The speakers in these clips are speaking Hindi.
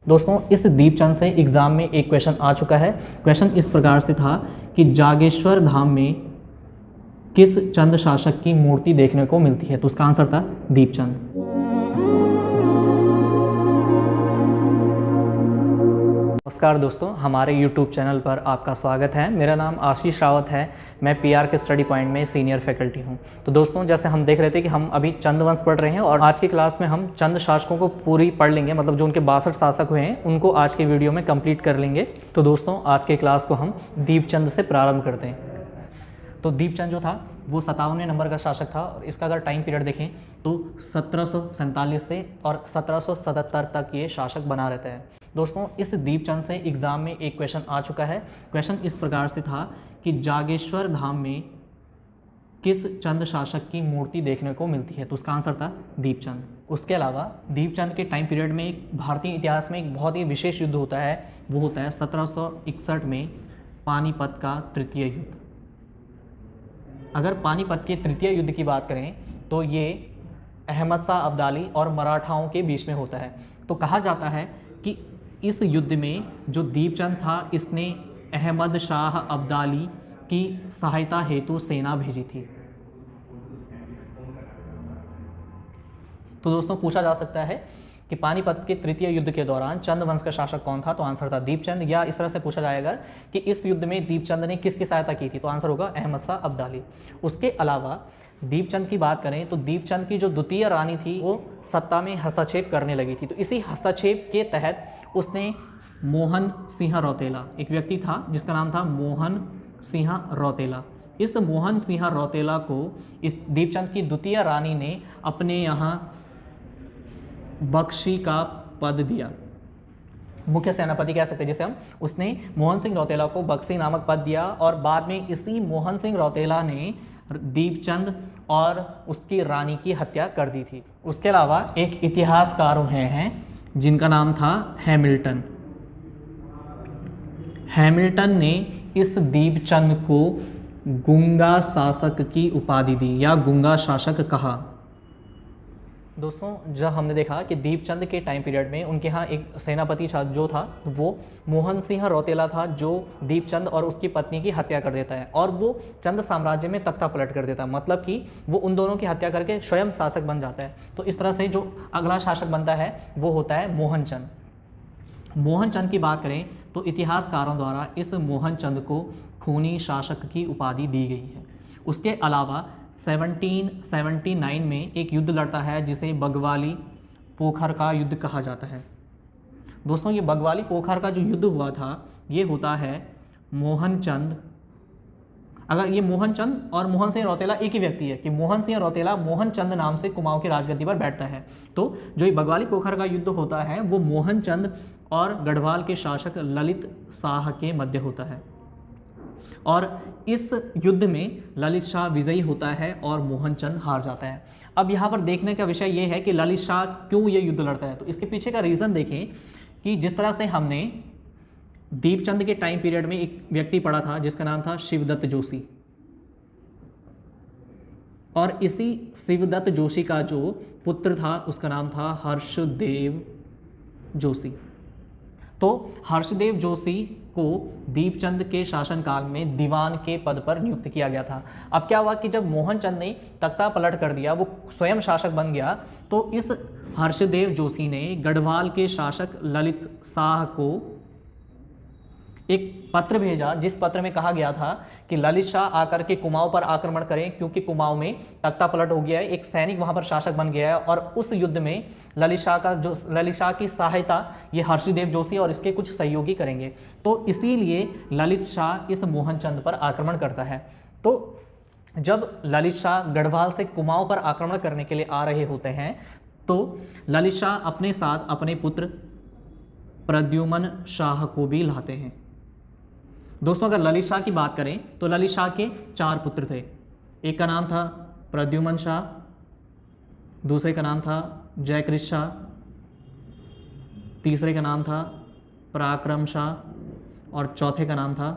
दोस्तों इस दीपचंद से एग्जाम में एक क्वेश्चन आ चुका है। क्वेश्चन इस प्रकार से था कि जागेश्वर धाम में किस चंद शासक की मूर्ति देखने को मिलती है, तो उसका आंसर था दीपचंद। नमस्कार दोस्तों, हमारे YouTube चैनल पर आपका स्वागत है। मेरा नाम आशीष रावत है। मैं PR के स्टडी पॉइंट में सीनियर फैकल्टी हूं। तो दोस्तों जैसे हम देख रहे थे कि हम अभी चंद वंश पढ़ रहे हैं और आज की क्लास में हम चंद शासकों को पूरी पढ़ लेंगे, मतलब जो उनके 62 शासक हुए हैं उनको आज के वीडियो में कंप्लीट कर लेंगे। तो दोस्तों आज के क्लास को हम दीपचंद से प्रारंभ करते हैं। तो दीपचंद जो था वो 57वें नंबर का शासक था और इसका अगर टाइम पीरियड देखें तो 1747 से और 1777 तक ये शासक बना रहता है। दोस्तों इस दीपचंद से एग्ज़ाम में एक क्वेश्चन आ चुका है। क्वेश्चन इस प्रकार से था कि जागेश्वर धाम में किस चंद शासक की मूर्ति देखने को मिलती है, तो उसका आंसर था दीपचंद। उसके अलावा दीपचंद के टाइम पीरियड में एक भारतीय इतिहास में एक बहुत ही विशेष युद्ध होता है, वो होता है 1761 में पानीपत का तृतीय युद्ध। अगर पानीपत के तृतीय युद्ध की बात करें तो ये अहमद शाह अब्दाली और मराठाओं के बीच में होता है। तो कहा जाता है कि इस युद्ध में जो दीपचंद था इसने अहमद शाह अब्दाली की सहायता हेतु सेना भेजी थी। तो दोस्तों पूछा जा सकता है कि पानीपत के तृतीय युद्ध के दौरान चंद वंश का शासक कौन था, तो आंसर था दीपचंद। या इस तरह से पूछा जाएगा कि इस युद्ध में दीपचंद ने किसकी सहायता की थी, तो आंसर होगा अहमद शाह अब्दाली। उसके अलावा दीपचंद की बात करें तो दीपचंद की जो द्वितीय रानी थी वो सत्ता में हस्तक्षेप करने लगी थी। तो इसी हस्तक्षेप के तहत उसने मोहन सिंह रौतेला, एक व्यक्ति था जिसका नाम था मोहन सिंह रौतेला, इस मोहन सिंह रौतेला को इस दीपचंद की द्वितीय रानी ने अपने यहाँ बख्शी का पद दिया, मुख्य सेनापति कह सकते हैं जिसे हम। उसने मोहन सिंह रौतेला को बख्शी नामक पद दिया और बाद में इसी मोहन सिंह रौतेला ने दीपचंद और उसकी रानी की हत्या कर दी थी। उसके अलावा एक इतिहासकार हैं जिनका नाम था हैमिल्टन। हैमिल्टन ने इस दीपचंद को गूंगा शासक की उपाधि दी या गूंगा शासक कहा। दोस्तों जब हमने देखा कि दीपचंद के टाइम पीरियड में उनके यहाँ एक सेनापति जो था वो मोहन सिंह रौतेला था, जो दीपचंद और उसकी पत्नी की हत्या कर देता है और वो चंद साम्राज्य में तख्ता पलट कर देता है, मतलब कि वो उन दोनों की हत्या करके स्वयं शासक बन जाता है। तो इस तरह से जो अगला शासक बनता है वो होता है मोहनचंद। मोहनचंद की बात करें तो इतिहासकारों द्वारा इस मोहनचंद को खूनी शासक की उपाधि दी गई है। उसके अलावा 1779 में एक युद्ध लड़ता है जिसे बगवाली पोखर का युद्ध कहा जाता है। दोस्तों ये बगवाली पोखर का जो युद्ध हुआ था ये होता है मोहनचंद, अगर ये मोहनचंद और मोहन सिंह रौतेला एक ही व्यक्ति है कि मोहन सिंह रौतेला मोहनचंद नाम से कुमाऊं की राजगद्दी पर बैठता है। तो जो ये बगवाली पोखर का युद्ध होता है वो मोहनचंद और गढ़वाल के शासक ललित शाह के मध्य होता है और इस युद्ध में ललित शाह विजयी होता है और मोहनचंद हार जाता है। अब यहाँ पर देखने का विषय ये है कि ललित शाह क्यों ये युद्ध लड़ता है, तो इसके पीछे का रीज़न देखें कि जिस तरह से हमने दीपचंद के टाइम पीरियड में एक व्यक्ति पढ़ा था जिसका नाम था शिवदत्त जोशी, और इसी शिवदत्त जोशी का जो पुत्र था उसका नाम था हर्षदेव जोशी। तो हर्षदेव जोशी को दीपचंद के शासनकाल में दीवान के पद पर नियुक्त किया गया था। अब क्या हुआ कि जब मोहनचंद ने तख्ता पलट कर दिया, वो स्वयं शासक बन गया, तो इस हर्षदेव जोशी ने गढ़वाल के शासक ललित शाह को एक पत्र भेजा जिस पत्र में कहा गया था कि ललित शाह आकर के कुमाऊं पर आक्रमण करें क्योंकि कुमाऊं में तख्ता पलट हो गया है, एक सैनिक वहां पर शासक बन गया है और उस युद्ध में ललित शाह की सहायता ये हर्षदेव जोशी और इसके कुछ सहयोगी करेंगे। तो इसीलिए ललित शाह इस मोहनचंद पर आक्रमण करता है। तो जब ललित शाह गढ़वाल से कुमाऊं पर आक्रमण करने के लिए आ रहे होते हैं तो ललित शाह अपने साथ अपने पुत्र प्रद्युमन शाह को भी लाते हैं। दोस्तों अगर ललित शाह की बात करें तो ललित शाह के 4 पुत्र थे। एक का नाम था प्रद्युमन शाह, दूसरे का नाम था जयकृत शाह, तीसरे का नाम था पराक्रम शाह और चौथे का नाम था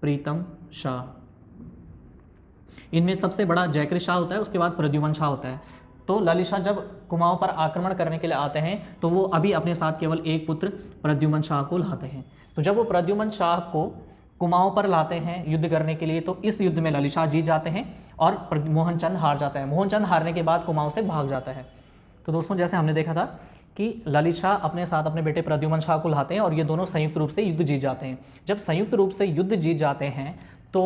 प्रीतम शाह। इनमें सबसे बड़ा जयकृत शाह होता है, उसके बाद प्रद्युमन शाह होता है। तो ललित शाह जब कुमाऊं पर आक्रमण करने के लिए आते हैं तो वो अभी अपने साथ केवल एक पुत्र प्रद्युमन शाह को लाते हैं। तो जब वो प्रद्युमन शाह को कुमाऊं पर लाते हैं युद्ध करने के लिए, तो इस युद्ध में ललित शाह जीत जाते हैं और मोहनचंद हार जाता है। मोहनचंद हारने के बाद कुमाऊं से भाग जाता है। तो दोस्तों जैसे हमने देखा था कि ललित शाह अपने साथ अपने बेटे प्रद्युमन शाह को लाते हैं और ये दोनों संयुक्त रूप से युद्ध जीत जाते हैं। जब संयुक्त रूप से युद्ध जीत जाते हैं तो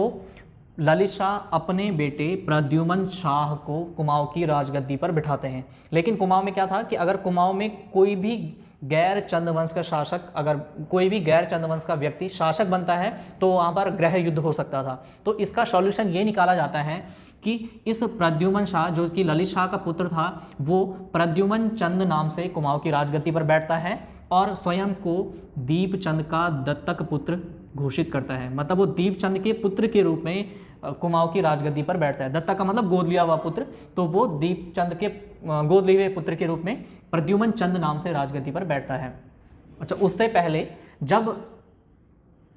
ललित शाह अपने बेटे प्रद्युमन शाह को कुमाऊं की राजगद्दी पर बिठाते हैं। लेकिन कुमाऊं में क्या था कि अगर कुमाऊं में कोई भी गैर चंद्रवंश का शासक, अगर कोई भी गैर चंद्रवंश का व्यक्ति शासक बनता है तो वहाँ पर गृह युद्ध हो सकता था। तो इसका सॉल्यूशन ये निकाला जाता है कि इस प्रद्युमन शाह, जो कि ललित शाह का पुत्र था, वो प्रद्युमन चंद नाम से कुमाऊं की राजगद्दी पर बैठता है और स्वयं को दीपचंद का दत्तक पुत्र घोषित करता है। मतलब वो दीपचंद के पुत्र के रूप में कुमाऊं की राजगद्दी पर बैठता है। दत्तक का मतलब गोद लिया हुआ पुत्र, तो वो दीपचंद के गोद लिए हुए पुत्र के रूप में प्रद्युमन चंद नाम से राजगद्दी पर बैठता है। अच्छा, उससे पहले जब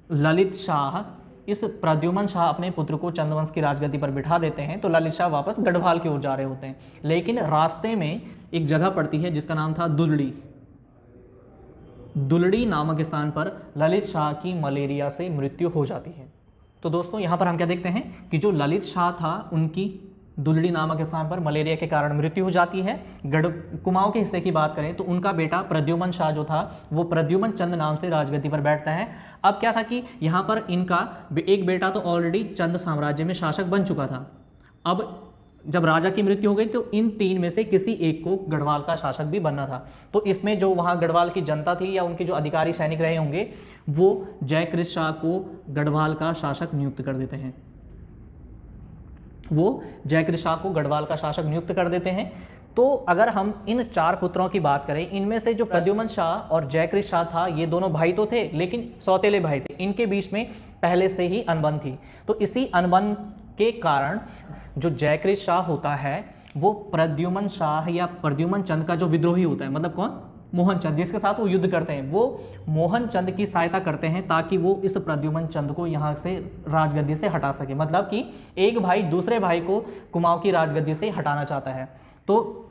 ललित शाह इस प्रद्युमन शाह अपने पुत्र को चंद्रवंश की राजगद्दी पर बिठा देते हैं तो ललित शाह वापस गढ़वाल की ओर जा रहे होते हैं। लेकिन रास्ते में एक जगह पड़ती है जिसका नाम था दुलड़ी। दुलड़ी नामक स्थान पर ललित शाह की मलेरिया से मृत्यु हो जाती है। तो दोस्तों यहाँ पर हम क्या देखते हैं कि जो ललित शाह था उनकी दुलड़ी नामक स्थान पर मलेरिया के कारण मृत्यु हो जाती है। कुमाऊं के हिस्से की बात करें तो उनका बेटा प्रद्युमन शाह जो था वो प्रद्युमन चंद नाम से राजगद्दी पर बैठता है। अब क्या था कि यहाँ पर इनका एक बेटा तो ऑलरेडी चंद साम्राज्य में शासक बन चुका था। अब जब राजा की मृत्यु हो गई तो इन तीन में से किसी एक को गढ़वाल का शासक भी बनना था। तो इसमें जो वहाँ गढ़वाल की जनता थी या उनके जो अधिकारी सैनिक रहे होंगे वो जयकृत शाह को गढ़वाल का शासक नियुक्त कर देते हैं। वो जयकृत शाह को गढ़वाल का शासक नियुक्त कर देते हैं। तो अगर हम इन चार पुत्रों की बात करें, इनमें से जो प्रद्युमन शाह और जयकृत शाह था, ये दोनों भाई तो थे लेकिन सौतेले भाई थे। इनके बीच में पहले से ही अनबन थी। तो इसी अनबन के कारण जो जयकृत शाह होता है वो प्रद्युमन शाह या प्रद्युमन चंद का जो विद्रोही होता है, मतलब कौन, मोहनचंद, जिसके साथ वो युद्ध करते हैं, वो मोहनचंद की सहायता करते हैं ताकि वो इस प्रद्युमन चंद को यहाँ से राजगद्दी से हटा सके। मतलब कि एक भाई दूसरे भाई को कुमाऊं की राजगद्दी से हटाना चाहता है। तो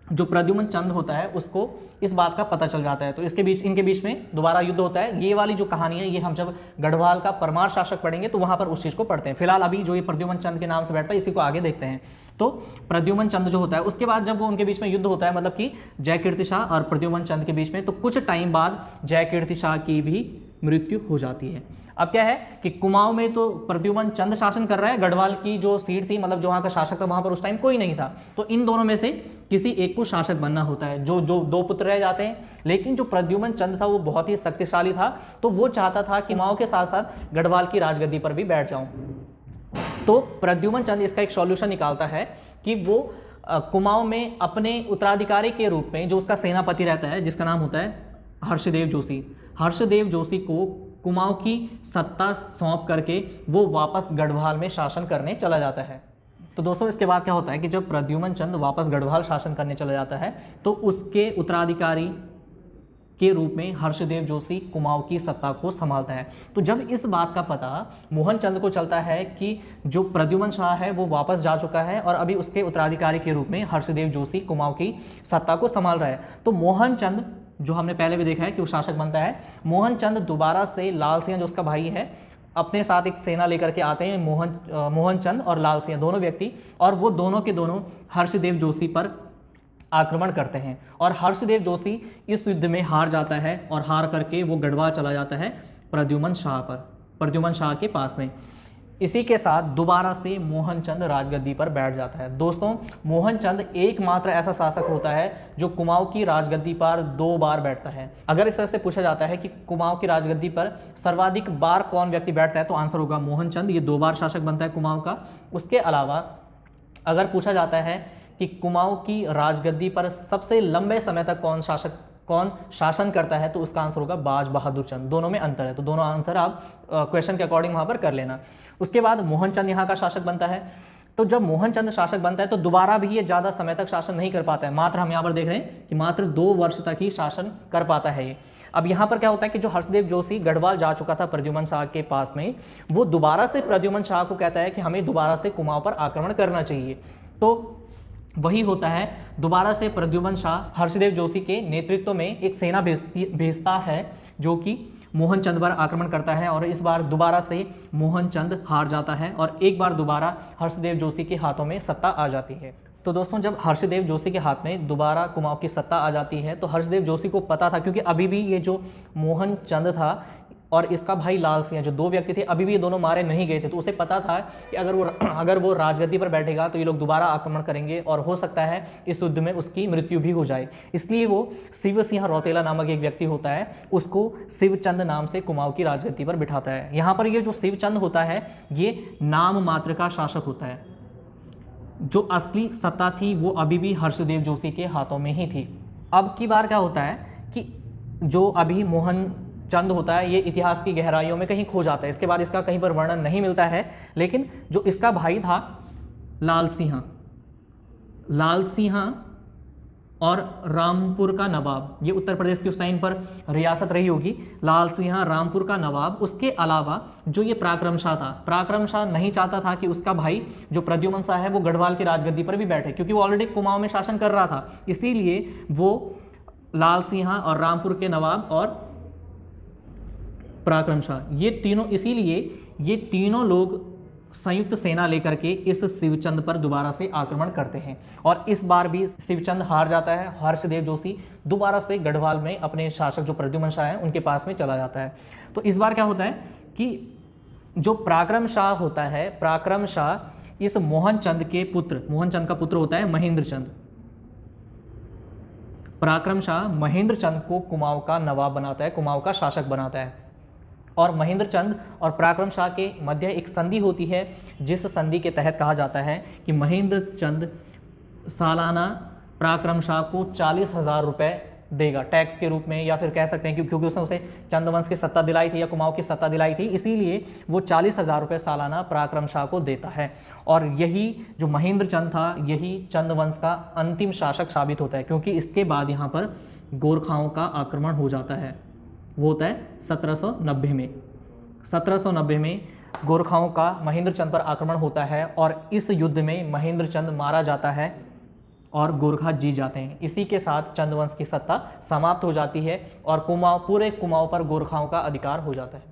जो प्रद्युमन चंद होता है उसको इस बात का पता चल जाता है। तो इनके बीच में दोबारा युद्ध होता है। ये वाली जो कहानी है ये हम जब गढ़वाल का परमार शासक पढ़ेंगे तो वहाँ पर उस चीज़ को पढ़ते हैं। फिलहाल अभी जो ये प्रद्युमन चंद के नाम से बैठता है इसी को आगे देखते हैं। तो प्रद्युमन चंद जो होता है उसके बाद जब वो उनके बीच में युद्ध होता है, मतलब कि जयकीर्ति शाह और प्रद्युमन चंद के बीच में, तो कुछ टाइम बाद जयकीर्ति शाह की भी मृत्यु हो जाती है। अब क्या है कि कुमाऊं में तो प्रद्युमन चंद शासन कर रहा है, गढ़वाल की जो सीट थी, मतलब जो वहाँ का शासक था, वहाँ पर उस टाइम कोई नहीं था। तो इन दोनों में से किसी एक को शासक बनना होता है। जो दो पुत्र रह जाते हैं। लेकिन जो प्रद्युमन चंद था वो बहुत ही शक्तिशाली था, तो वो चाहता था कि कुमाऊं के साथ साथ गढ़वाल की राजगद्दी पर भी बैठ जाऊं। तो प्रद्युमन चंद इसका एक सॉल्यूशन निकालता है कि वो कुमाऊं में अपने उत्तराधिकारी के रूप में जो उसका सेनापति रहता है, जिसका नाम होता है हर्षदेव जोशी, हर्षदेव जोशी को कुमाऊं की सत्ता सौंप करके वो वापस गढ़वाल में शासन करने चला जाता है। तो दोस्तों इसके बाद क्या होता है कि जब प्रद्युमन चंद वापस गढ़वाल शासन करने चला जाता है तो उसके उत्तराधिकारी के रूप में हर्षदेव जोशी कुमाऊं की सत्ता को संभालता है। तो जब इस बात का पता मोहनचंद को चलता है कि जो प्रद्युमन शाह है वो वापस जा चुका है और अभी उसके उत्तराधिकारी के रूप में हर्षदेव जोशी कुमाऊं की सत्ता को संभाल रहा है, तो मोहनचंद, जो हमने पहले भी देखा है कि वो शासक बनता है, मोहनचंद दोबारा से लाल सिंह जो उसका भाई है अपने साथ एक सेना लेकर के आते हैं, मोहनचंद और लाल सिंह दोनों व्यक्ति, और वो दोनों के दोनों हर्षदेव जोशी पर आक्रमण करते हैं। और हर्षदेव जोशी इस युद्ध में हार जाता है और हार करके वो गढ़वाल चला जाता है प्रद्युमन शाह के पास में। इसी के साथ दोबारा से मोहनचंद राजगद्दी पर बैठ जाता है। दोस्तों मोहनचंद एकमात्र ऐसा शासक होता है जो कुमाऊं की राजगद्दी पर 2 बार बैठता है। अगर इस तरह से पूछा जाता है कि कुमाऊं की राजगद्दी पर सर्वाधिक बार कौन व्यक्ति बैठता है तो आंसर होगा मोहनचंद, ये 2 बार शासक बनता है कुमाऊं का। उसके अलावा अगर पूछा जाता है कि कुमाऊं की राजगद्दी पर सबसे लंबे समय तक कौन शासन करता है तो उसका आंसर होगा बाज बहादुर चंद। दोनों में अंतर है, तो दोनों आंसर आप क्वेश्चन के अकॉर्डिंग वहाँ पर कर लेना। उसके बाद मोहनचंद यहाँ का शासक बनता है। तो जब मोहनचंद शासक बनता है तो दोबारा भी ये ज़्यादा समय तक शासन नहीं कर पाता है, मात्र हम यहाँ पर देख रहे हैं कि मात्र 2 वर्ष तक ही शासन कर पाता है ये। अब यहाँ पर क्या होता है कि जो हर्षदेव जोशी गढ़वाल जा चुका था प्रद्युमन शाह के पास में, वो दोबारा से प्रद्युमन शाह को कहता है कि हमें दोबारा से कुमाऊं पर आक्रमण करना चाहिए। तो वही होता है, दोबारा से प्रद्युमन शाह हर्षदेव जोशी के नेतृत्व में एक सेना भेजता है जो कि मोहनचंद पर आक्रमण करता है, और इस बार दोबारा से मोहनचंद हार जाता है और एक बार दोबारा हर्षदेव जोशी के हाथों में सत्ता आ जाती है। तो दोस्तों, जब हर्षदेव जोशी के हाथ में दोबारा कुमाऊं की सत्ता आ जाती है तो हर्षदेव जोशी को पता था, क्योंकि अभी भी ये जो मोहनचंद था और इसका भाई लाल सिंह, जो दो व्यक्ति थे, अभी भी ये दोनों मारे नहीं गए थे, तो उसे पता था कि अगर वो राजगद्दी पर बैठेगा तो ये लोग दोबारा आक्रमण करेंगे और हो सकता है इस युद्ध में उसकी मृत्यु भी हो जाए। इसलिए वो शिव सिंह रौतेला नामक एक व्यक्ति होता है, उसको शिवचंद नाम से कुमाऊं की राजगद्दी पर बिठाता है। यहाँ पर ये जो शिवचंद होता है ये नाम मात्र का शासक होता है, जो असली सत्ता थी वो अभी भी हर्षदेव जोशी के हाथों में ही थी। अब की बार क्या होता है कि जो अभी मोहनचंद होता है ये इतिहास की गहराइयों में कहीं खो जाता है, इसके बाद इसका कहीं पर वर्णन नहीं मिलता है, लेकिन जो इसका भाई था लाल सिंह और रामपुर का नवाब, ये उत्तर प्रदेश की उस टाइम पर रियासत रही होगी, लाल सिंह रामपुर का नवाब, उसके अलावा जो ये पराक्रम शाह था, पराक्रम शाह नहीं चाहता था कि उसका भाई जो प्रद्युमन शाह है वो गढ़वाल की राजगद्दी पर भी बैठे, क्योंकि वो ऑलरेडी कुमाऊं में शासन कर रहा था। इसीलिए वो लाल सिंह और रामपुर के नवाब और पराक्रम शाह ये तीनों लोग संयुक्त सेना लेकर के इस शिवचंद पर दोबारा से आक्रमण करते हैं, और इस बार भी शिवचंद हार जाता है। हर्षदेव जोशी दोबारा से गढ़वाल में अपने शासक जो प्रद्युमन शाह हैं उनके पास में चला जाता है। तो इस बार क्या होता है कि जो पराक्रम शाह होता है, पराक्रम शाह इस मोहनचंद का पुत्र होता है महेंद्रचंद। पराक्रम शाह महेंद्रचंद को कुमाऊं का नवाब बनाता है, कुमाऊं का शासक बनाता है, और महेंद्रचंद और पराक्रम शाह के मध्य एक संधि होती है, जिस संधि के तहत कहा जाता है कि महेंद्रचंद सालाना पराक्रम शाह को 40,000 रुपये देगा टैक्स के रूप में, या फिर कह सकते हैं क्योंकि उसने उसे चंदवंश की सत्ता दिलाई थी या कुमाऊं की सत्ता दिलाई थी, इसीलिए वो 40,000 रुपये सालाना पराक्रम शाह को देता है। और यही जो महेंद्रचंद था यही चंदवंश का अंतिम शासक साबित होता है, क्योंकि इसके बाद यहाँ पर गोरखाओं का आक्रमण हो जाता है। वो होता है 1790 में गोरखाओं का महेंद्रचंद पर आक्रमण होता है, और इस युद्ध में महेंद्रचंद मारा जाता है और गोरखा जीत जाते हैं। इसी के साथ चंदवंश की सत्ता समाप्त हो जाती है और पूरे कुमाऊं पर गोरखाओं का अधिकार हो जाता है।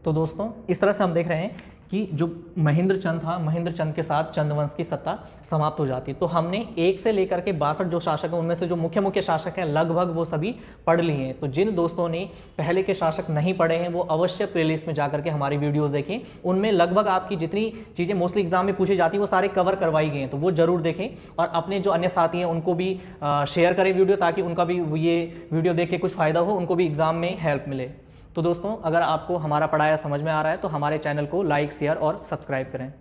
तो दोस्तों, इस तरह से हम देख रहे हैं कि जो महेंद्रचंद था, महेंद्रचंद के साथ चंदवंश की सत्ता समाप्त हो जाती है। तो हमने 1 से लेकर के 62 जो शासक हैं उनमें से जो मुख्य शासक हैं लगभग वो सभी पढ़ लिए हैं। तो जिन दोस्तों ने पहले के शासक नहीं पढ़े हैं वो अवश्य प्लेलिस्ट में जाकर के हमारी वीडियोस देखें, उनमें लगभग आपकी जितनी चीज़ें मोस्टली एग्जाम में पूछी जाती है वो सारे कवर करवाई गई हैं, तो वो जरूर देखें। और अपने जो अन्य साथी हैं उनको भी शेयर करें वीडियो, ताकि उनका भी ये वीडियो देख के कुछ फ़ायदा हो, उनको भी एग्जाम में हेल्प मिले। तो दोस्तों, अगर आपको हमारा पढ़ाया समझ में आ रहा है तो हमारे चैनल को लाइक, शेयर और सब्सक्राइब करें।